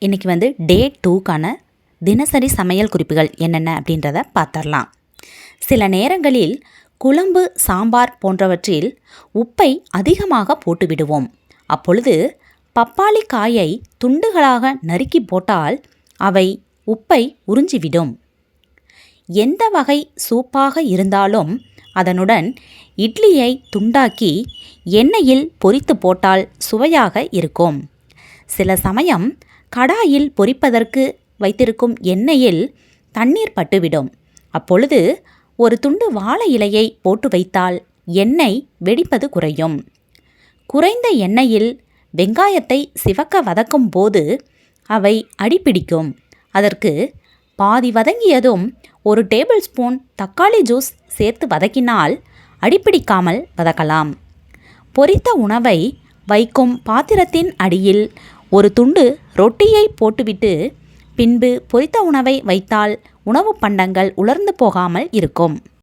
இன்றைக்கி டே 2க்கான தினசரி சமையல் குறிப்புகள் என்னென்ன அப்படின்றத பார்த்துடலாம். சில நேரங்களில் குழம்பு, சாம்பார் போன்றவற்றில் உப்பை அதிகமாக போட்டுவிடுவோம். அப்பொழுது பப்பாளி காயை துண்டுகளாக நறுக்கி போட்டால் அவை உப்பை உறிஞ்சிவிடும். எந்த வகை சூப்பாக இருந்தாலும் அதனுடன் இட்லியை துண்டாக்கி எண்ணெயில் பொரித்து போட்டால் சுவையாக இருக்கும். சில சமயம் கடாயில் பொரிப்பதற்கு வைத்திருக்கும் எண்ணெயில் தண்ணீர் பட்டுவிடும். அப்பொழுது ஒரு துண்டு வாழை இலையை போட்டு வைத்தால் எண்ணெய் வெடிப்பது குறையும். குறைந்த எண்ணெயில் வெங்காயத்தை சிவக்க வதக்கும் போது அவை அடிப்பிடிக்கும். அதற்கு பாதி வதங்கியதும் 1 டேபிள் ஸ்பூன் தக்காளி ஜூஸ் சேர்த்து வதக்கினால் அடிப்பிடிக்காமல் வதக்கலாம். பொரித்த உணவை வைக்கும் பாத்திரத்தின் அடியில் ஒரு துண்டு ரொட்டியை போட்டுவிட்டு பின்பு பொரித்த உணவை வைத்தால் உணவு பண்டங்கள் உலர்ந்து போகாமல் இருக்கும்.